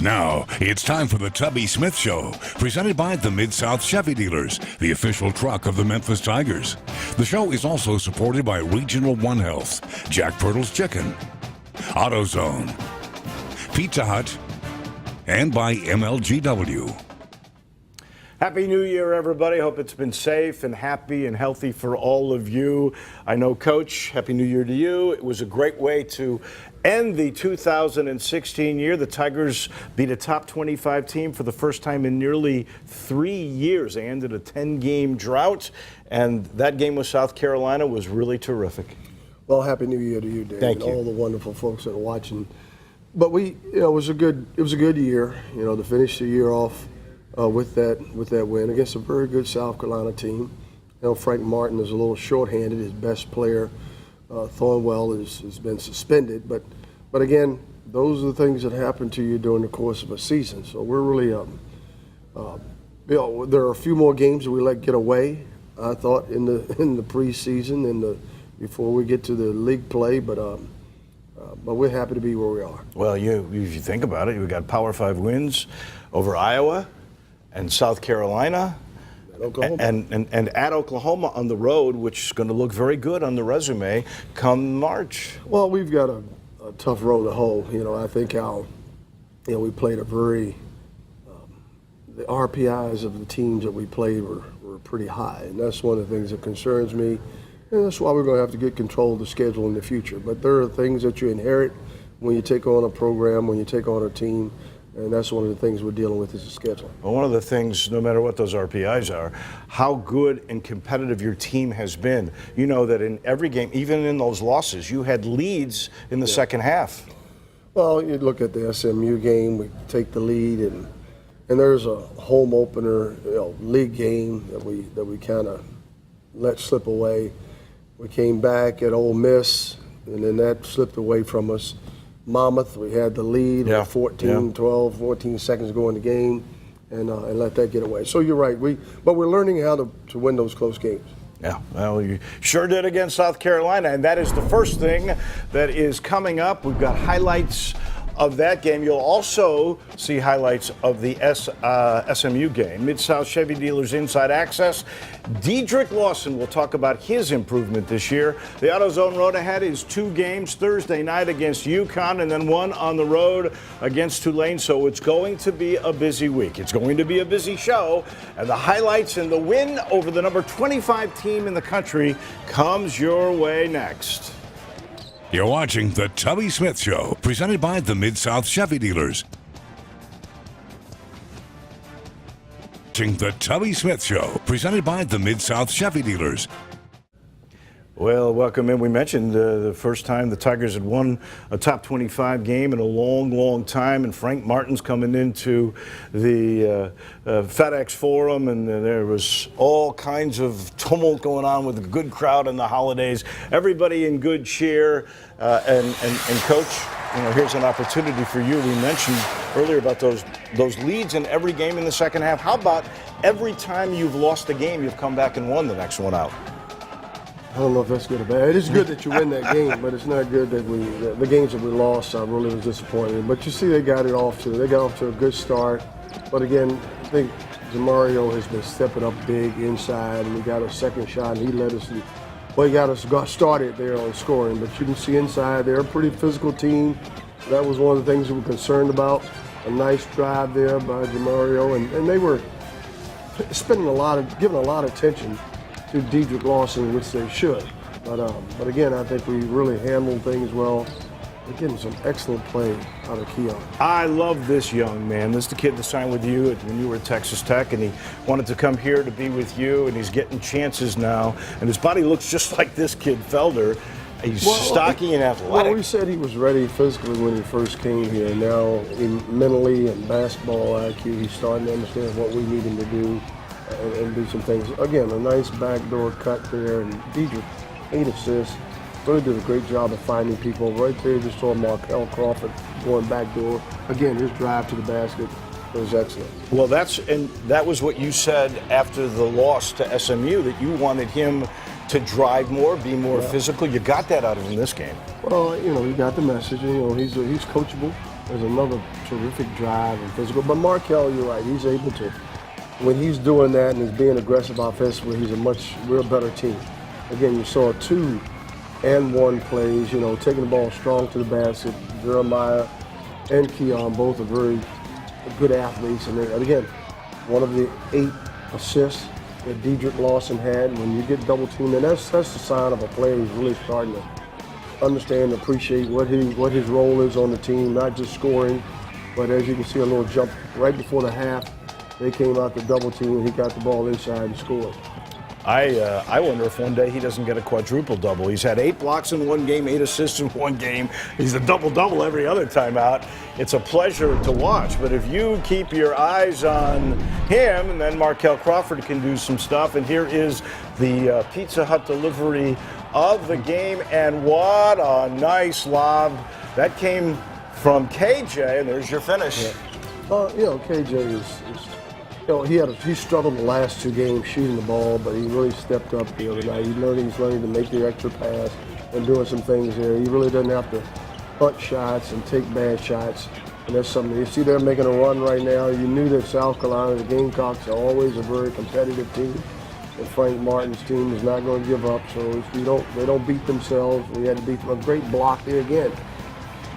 Now, it's time for the Tubby Smith Show, presented by the Mid-South Chevy Dealers, the official truck of the Memphis Tigers. The show is also supported by Regional One Health, Jack Pirtle's Chicken, AutoZone, Pizza Hut, and by MLGW. Happy New Year, everybody. Hope it's been safe and happy and healthy for all of you. I know, Coach, Happy New Year to you. It was a great way to end the 2016 year. The Tigers beat a top 25 team for the first time in nearly 3 years. They ended a 10-game drought, and that game with South Carolina was really terrific. Well, Happy New Year to you, Dave. Thank you. And all the wonderful folks that are watching. But it was a good year, to finish the year off with that win against a very good South Carolina team. Frank Martin is a little shorthanded. His best player, Thornwell, has been suspended. But again, those are the things that happen to you during the course of a season. So we're really there are a few more games that we let get away, I thought, in the preseason and before we get to the league play. But we're happy to be where we are. Well, if you think about it, we got Power 5 wins over Iowa and South Carolina, and at Oklahoma on the road, which is going to look very good on the resume come March. Well, we've got a tough road to hoe. I think we played a very the RPIs of the teams that we played were pretty high, and that's one of the things that concerns me. And that's why we're going to have to get control of the schedule in the future. But there are things that you inherit when you take on a program, when you take on a team. And that's one of the things we're dealing with is the schedule. Well, one of the things, no matter what those RPIs are, how good and competitive your team has been. You know that in every game, even in those losses, you had leads in the second half. Well, you look at the SMU game, we take the lead, and there's a home opener, league game that we kind of let slip away. We came back at Ole Miss, and then that slipped away from us. Monmouth, we had the lead, 12, 14 seconds to go in the game, and let that get away. So you're right, but we're learning how to win those close games. Yeah, well, you sure did against South Carolina, and that is the first thing that is coming up. We've got highlights of that game. You'll also see highlights of the SMU game. Mid-South Chevy Dealers Inside Access. Dedrick Lawson will talk about his improvement this year. The AutoZone road ahead is 2 games, Thursday night against UConn and then 1 on the road against Tulane. So it's going to be a busy week. It's going to be a busy show. And the highlights and the win over the number 25 team in the country comes your way next. You're watching the Tubby Smith Show, presented by the Mid-South Chevy Dealers. The Tubby Smith Show, presented by the Mid-South Chevy Dealers. Well, welcome in. We mentioned the first time the Tigers had won a top 25 game in a long, long time, and Frank Martin's coming into the FedEx Forum, and there was all kinds of tumult going on with a good crowd in the holidays. Everybody in good cheer, and Coach, here's an opportunity for you. We mentioned earlier about those leads in every game in the second half. How about every time you've lost a game, you've come back and won the next one out? I don't know if that's good or bad. It is good that you win that game, but it's not good that the games that we lost. I really was disappointed. But you see, they got off to a good start. But again, I think Jamario has been stepping up big inside, and we got a second shot, and he let us. Well, he got started there on scoring. But you can see inside, they're a pretty physical team. That was one of the things we were concerned about. A nice drive there by Jamario, and they were giving a lot of attention to Dedrick Lawson, which they should. But again, I think we really handled things well. We're getting some excellent play out of Keon. I love this young man. This is the kid that signed with you when you were at Texas Tech, and he wanted to come here to be with you, and he's getting chances now. And his body looks just like this kid, Felder. He's stocky and athletic. Well, we said he was ready physically when he first came here. Now, mentally and basketball IQ, he's starting to understand what we need him to do. And do some things. Again, a nice backdoor cut there, and Dedrick, 8 assists. Really did a great job of finding people right there. Just saw Markel Crawford going backdoor. Again, his drive to the basket was excellent. Well, that was what you said after the loss to SMU, that you wanted him to drive more, be more physical. You got that out of him this game. Well, you got the message. He's coachable. there's another terrific drive and physical. But Markel, you're right. He's able to, when he's doing that and he's being aggressive offensively, he's a much real better team. Again, you saw 2-and-1 plays, taking the ball strong to the basket. Jeremiah and Keon both are very good athletes. And again, one of the 8 assists that Dedrick Lawson had. When you get double teamed, and that's the sign of a player who's really starting to understand and appreciate what his role is on the team, not just scoring, but as you can see, a little jump right before the half. They came out to double team and he got the ball inside and scored. I wonder if one day he doesn't get a quadruple double. He's had 8 blocks in one game, 8 assists in one game. He's a double every other time out. It's a pleasure to watch. But if you keep your eyes on him, and then Markel Crawford can do some stuff. And here is the Pizza Hut delivery of the game. And what a nice lob. That came from KJ, and there's your finish. Yeah. KJ is he struggled the last 2 games shooting the ball, but he really stepped up the other night. He's learning to make the extra pass and doing some things there. He really doesn't have to punt shots and take bad shots, and that's something. You see they're making a run right now. You knew that South Carolina, the Gamecocks, are always a very competitive team, and Frank Martin's team is not going to give up. So if they don't beat themselves. We had to beat them. A great block there again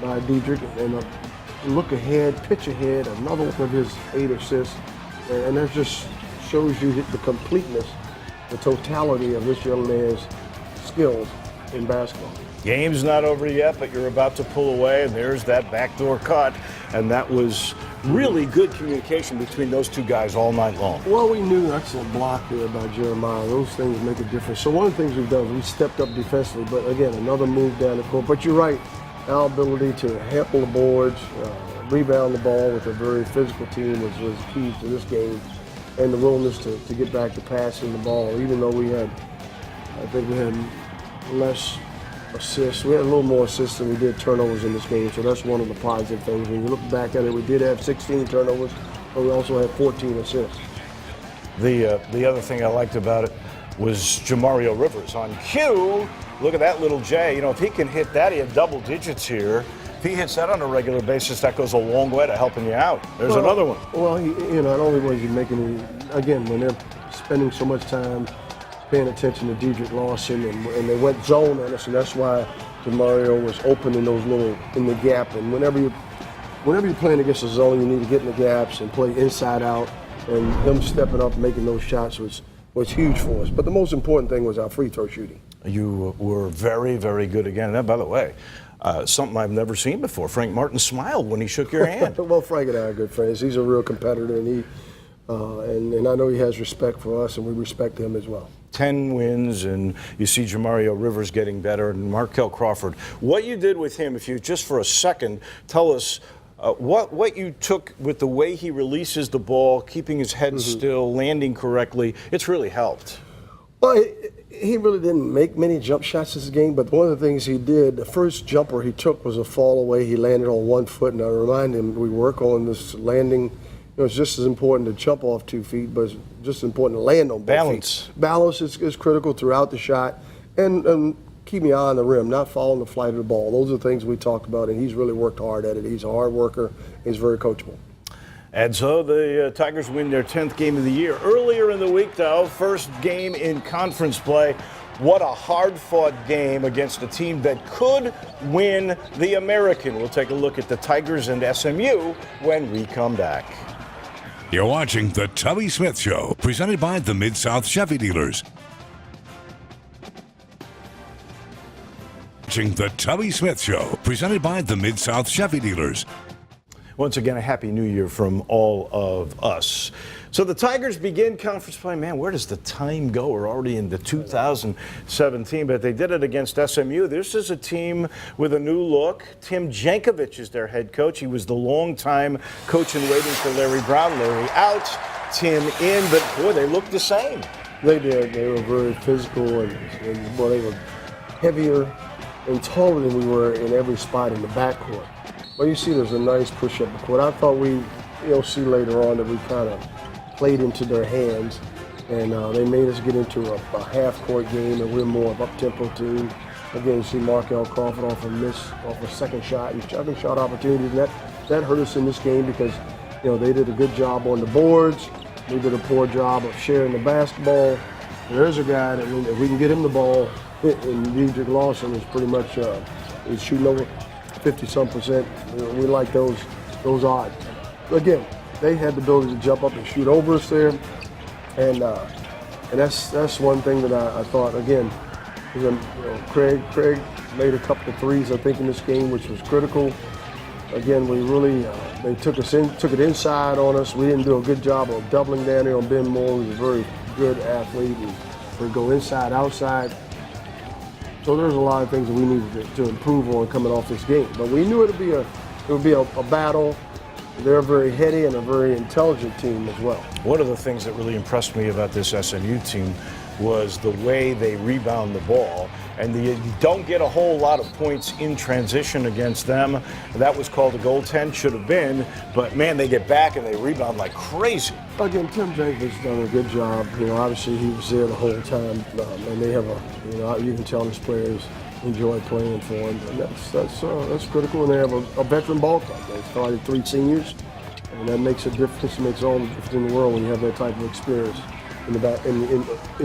by Dedrick, and a look ahead, pitch ahead, another one of his 8 assists. And that just shows you the completeness, the totality of this young man's skills in basketball. Game's not over yet, but you're about to pull away, and there's that backdoor cut. And that was really good communication between those 2 guys all night long. Well, we knew excellent block there by Jeremiah. Those things make a difference. So one of the things we've done is we stepped up defensively, but again, another move down the court. But you're right, our ability to handle the boards, rebound the ball with a very physical team was key to this game, and the willingness to get back to passing the ball. Even though I think we had less assists. We had a little more assists than we did turnovers in this game, so that's one of the positive things. When you look back at it, we did have 16 turnovers, but we also had 14 assists. The other thing I liked about it was Jamario Rivers on cue. Look at that little J. If he can hit that, he had double digits here. If he hits that on a regular basis, that goes a long way to helping you out. There's another one. Well, not only was he making again, when they're spending so much time paying attention to Dedrick Lawson, and they went zone on us, and that's why Jamario was open in the gap. And whenever you're playing against a zone, you need to get in the gaps and play inside out. And him stepping up and making those shots was huge for us. But the most important thing was our free throw shooting. You were very, very good again. And by the way, something I've never seen before. Frank Martin smiled when he shook your hand. Well, Frank and I are good friends. He's a real competitor, and and I know he has respect for us, and we respect him as well. 10 wins, and you see Jamario Rivers getting better, and Markel Crawford. What you did with him, if you just for a second tell us what you took with the way he releases the ball, keeping his head still, landing correctly, it's really helped. Well, he really didn't make many jump shots this game, but one of the things he did, the first jumper he took was a fall away. He landed on 1 foot, and I remind him we work on this landing. It's just as important to jump off 2 feet, but it's just as important to land on both feet. Balance is critical throughout the shot, and keeping your eye on the rim, not following the flight of the ball. Those are the things we talked about, and he's really worked hard at it. He's a hard worker. He's very coachable. And so the Tigers win their 10th game of the year. Earlier in the week, though, first game in conference play. What a hard-fought game against a team that could win the American. We'll take a look at the Tigers and SMU when we come back. You're watching The Tubby Smith Show, presented by the Mid-South Chevy Dealers. Watching The Tubby Smith Show, presented by the Mid-South Chevy Dealers. Once again, a Happy New Year from all of us. So the Tigers begin conference play. Man, where does the time go? We're already into 2017, but they did it against SMU. This is a team with a new look. Tim Jankovich is their head coach. He was the longtime coach in waiting for Larry Brown. Larry out, Tim in, but boy, they look the same. They did. They were very physical, and they were heavier and taller than we were in every spot in the backcourt. Well, you see there's a nice push up the court. I thought you'll see later on that we kind of played into their hands, and they made us get into a half-court game, and we're more of up-tempo team. Again, you see Markel Crawford off a second shot. He's chucking shot opportunities. That hurt us in this game because, they did a good job on the boards. They did a poor job of sharing the basketball. There's a guy that if we can get him the ball, and Dedrick Lawson is pretty much he's shooting over 50-some%. We like those odds. Again, they had the ability to jump up and shoot over us there, and that's one thing that I thought. Again, Craig made a couple of threes, I think, in this game, which was critical. Again, we really they took it inside on us. We didn't do a good job of doubling down there on Ben Moore, who's a very good athlete. We go inside, outside. So there's a lot of things that we needed to improve on coming off this game. But we knew it would be a battle. They're very heady and a very intelligent team as well. One of the things that really impressed me about this SMU team was the way they rebound the ball. And you don't get a whole lot of points in transition against them. That was called a goaltend, should have been. But, man, they get back and they rebound like crazy. Again, Tim Jenkins has done a good job. Obviously he was there the whole time. And they have you can tell his players enjoy playing for him. And that's critical. And they have a veteran ball club. They started 3 seniors. And that makes a difference. It makes all the difference in the world when you have that type of experience in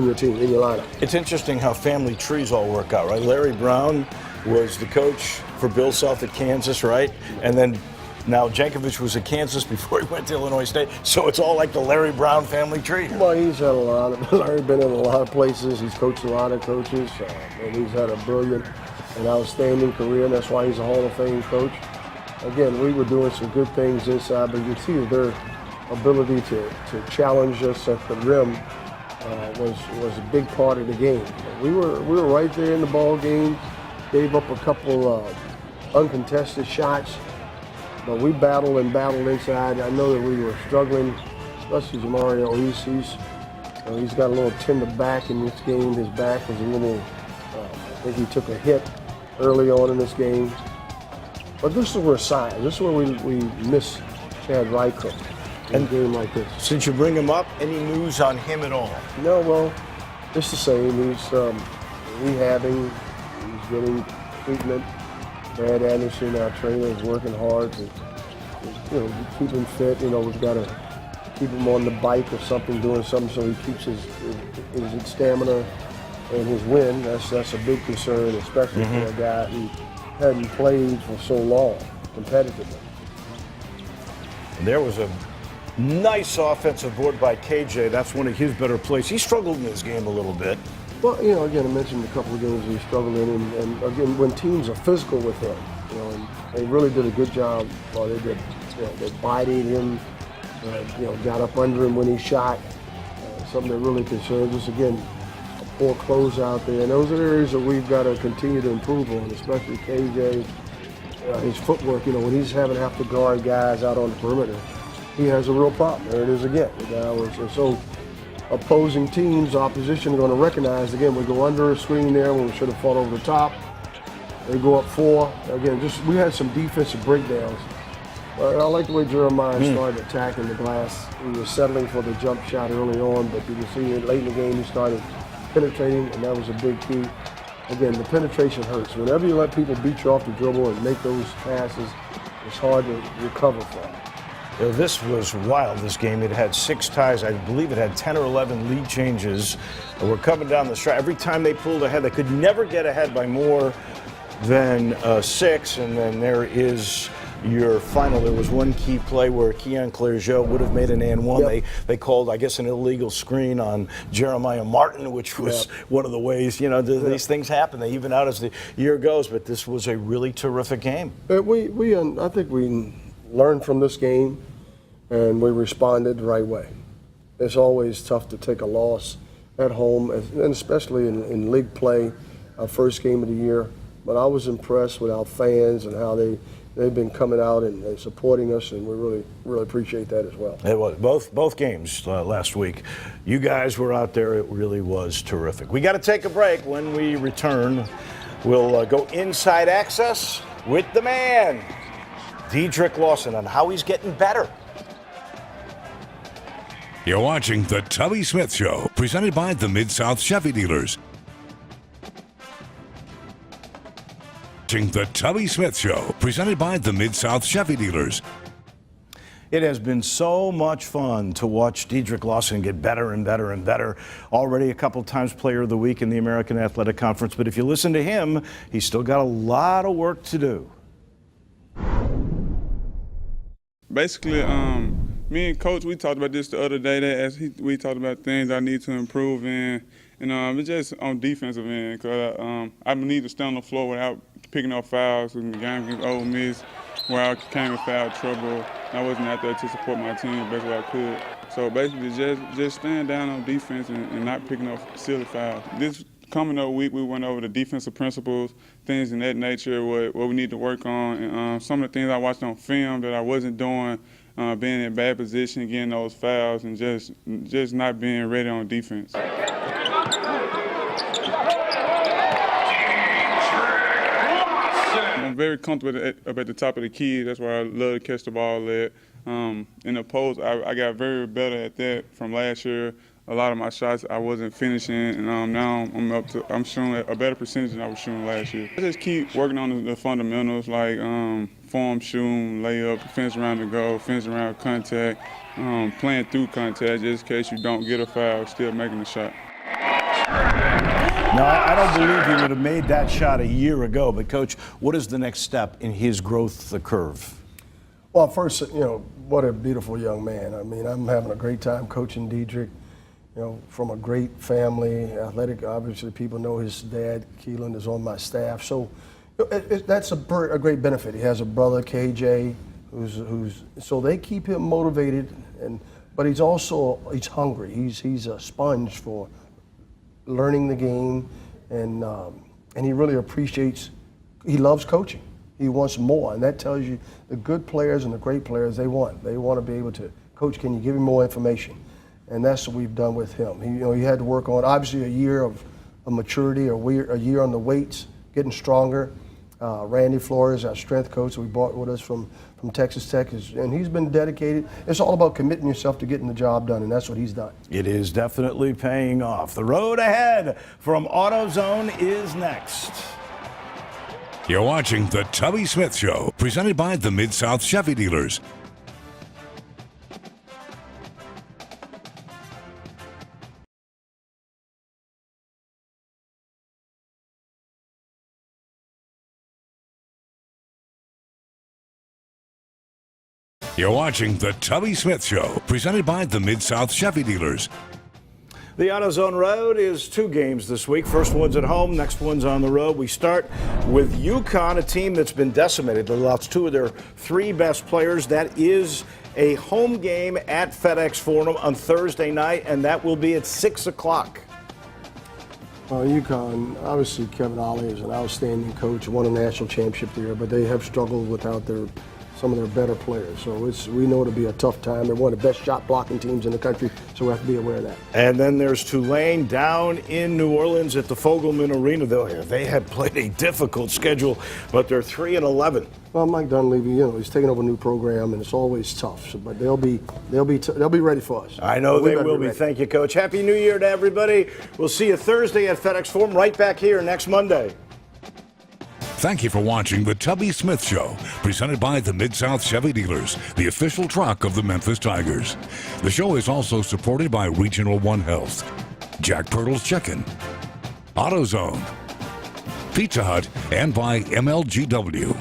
your team, in your lineup. It's interesting how family trees all work out, right? Larry Brown was the coach for Bill Self at Kansas, right? And then now Jankovic was at Kansas before he went to Illinois State. So it's all like the Larry Brown family tree. Well, he's had Larry's been in a lot of places. He's coached a lot of coaches, and he's had a brilliant and outstanding career, and that's why he's a Hall of Fame coach. Again, we were doing some good things inside, but you see their ability to challenge us at the rim was a big part of the game. We were right there in the ball game, gave up a couple uncontested shots, but we battled inside. I know that we were struggling, especially Mario. He's got a little tender back in this game. His back was a little. I think he took a hit early on in this game. But this is where This is where we miss Chad Rycroft in a game like this. Since you bring him up, any news on him at all? No, well, it's the same. He's rehabbing. He's getting treatment. Brad Anderson, our trainer, is working hard to keep him fit. We've got to keep him on the bike or something, doing something so he keeps his stamina and his wind. That's a big concern, especially for a guy who hadn't played for so long competitively. And there was a nice offensive board by KJ. That's one of his better plays. He struggled in this game a little bit. Well, again, I mentioned a couple of games he struggled in, and again, when teams are physical with him, and they really did a good job. Well, they did. They bodied him, got up under him when he shot. Something that really concerns us. Again, a poor closeout there, and those are areas that we've got to continue to improve on, especially KJ. His footwork, when he's having to have to guard guys out on the perimeter, he has a real problem. There it is again. So opposing teams, opposition are going to recognize, again, we go under a screen there when we should have fought over the top. They go up 4. Again, we had some defensive breakdowns. I like the way Jeremiah started attacking the glass. He was settling for the jump shot early on, but you can see late in the game he started penetrating, and that was a big key. Again, the penetration hurts. Whenever you let people beat you off the dribble and make those passes, it's hard to recover from. This was wild, this game. It had 6 ties. I believe it had 10 or 11 lead changes. And we're coming down the stretch. Every time they pulled ahead, they could never get ahead by more than 6. And then there is your final. There was one key play where Keon Clergeot would have made an and one. Yep. They called, I guess, an illegal screen on Jeremiah Martin, which was one of the ways, these things happen. They even out as the year goes. But this was a really terrific game. I think we learned from this game, and we responded the right way. It's always tough to take a loss at home, and especially in league play, our first game of the year. But I was impressed with our fans and how they've been coming out and supporting us, and we really, really appreciate that as well. It was both games last week. You guys were out there. It really was terrific. We got to take a break. When we return, we'll go inside access with the man, Dedrick Lawson, on how he's getting better. You're watching The Tubby Smith Show, presented by the Mid-South Chevy Dealers. watching The Tubby Smith Show, presented by the Mid-South Chevy Dealers. It has been so much fun to watch Dedrick Lawson get better and better and better. Already a couple times Player of the Week in the American Athletic Conference, but if you listen to him, he's still got a lot of work to do. Basically, me and Coach, we talked about this the other day. We talked about things I need to improve in, and it's just on defensive end, because I need to stay on the floor without picking up fouls in the game against Ole Miss, where I came in foul trouble. I wasn't out there to support my team the best way I could. So basically, just staying down on defense and not picking up silly fouls. This coming up week, we went over the defensive principles, things in that nature, what we need to work on, and some of the things I watched on film that I wasn't doing, being in bad position, getting those fouls, and just not being ready on defense. I'm very comfortable up at the top of the key. That's where I love to catch the ball at. In the post, I got very better at that from last year. A lot of my shots I wasn't finishing, and now I'm shooting a better percentage than I was shooting last year. I just keep working on the fundamentals, like form shooting, layup, finish around the goal, finish around contact, playing through contact, just in case you don't get a foul, still making the shot. Now, I don't believe he would have made that shot a year ago, but Coach, what is the next step in his growth curve? Well, first, what a beautiful young man. I mean, I'm having a great time coaching Dedrick, from a great family, athletic. Obviously, people know his dad, Keelan, is on my staff. So that's a great benefit. He has a brother, KJ, so they keep him motivated, but he's hungry. He's a sponge for learning the game, and he really he loves coaching. He wants more, and that tells you the good players and the great players, they want to be able to, Coach, can you give me more information? And that's what we've done with him. He had to work on, obviously, a year of maturity, a year on the weights, getting stronger. Randy Flores, our strength coach, we brought with us from Texas Tech, and he's been dedicated. It's all about committing yourself to getting the job done, and that's what he's done. It is definitely paying off. The road ahead from AutoZone is next. You're watching The Tubby Smith Show, presented by the Mid-South Chevy Dealers. You're watching The Tubby Smith Show, presented by the Mid-South Chevy Dealers. The AutoZone Road is 2 games this week. First one's at home, next one's on the road. We start with UConn, a team that's been decimated. They lost 2 of their 3 best players. That is a home game at FedEx Forum on Thursday night, and that will be at 6 o'clock. UConn, obviously Kevin Ollie is an outstanding coach, won a national championship there, but they have struggled without some of their better players. So we know it'll be a tough time. They're one of the best shot blocking teams in the country, so we have to be aware of that. And then there's Tulane down in New Orleans at the Fogelman Arena. They have played a difficult schedule, but they're 3-11. Well, Mike Dunleavy, he's taking over a new program, and it's always tough. But they'll be ready for us. I know they will be. Thank you, Coach. Happy New Year to everybody. We'll see you Thursday at FedEx Forum, right back here next Monday. Thank you for watching The Tubby Smith Show, presented by the Mid-South Chevy Dealers, the official truck of the Memphis Tigers. The show is also supported by Regional One Health, Jack Pirtle's Chicken, AutoZone, Pizza Hut, and by MLGW.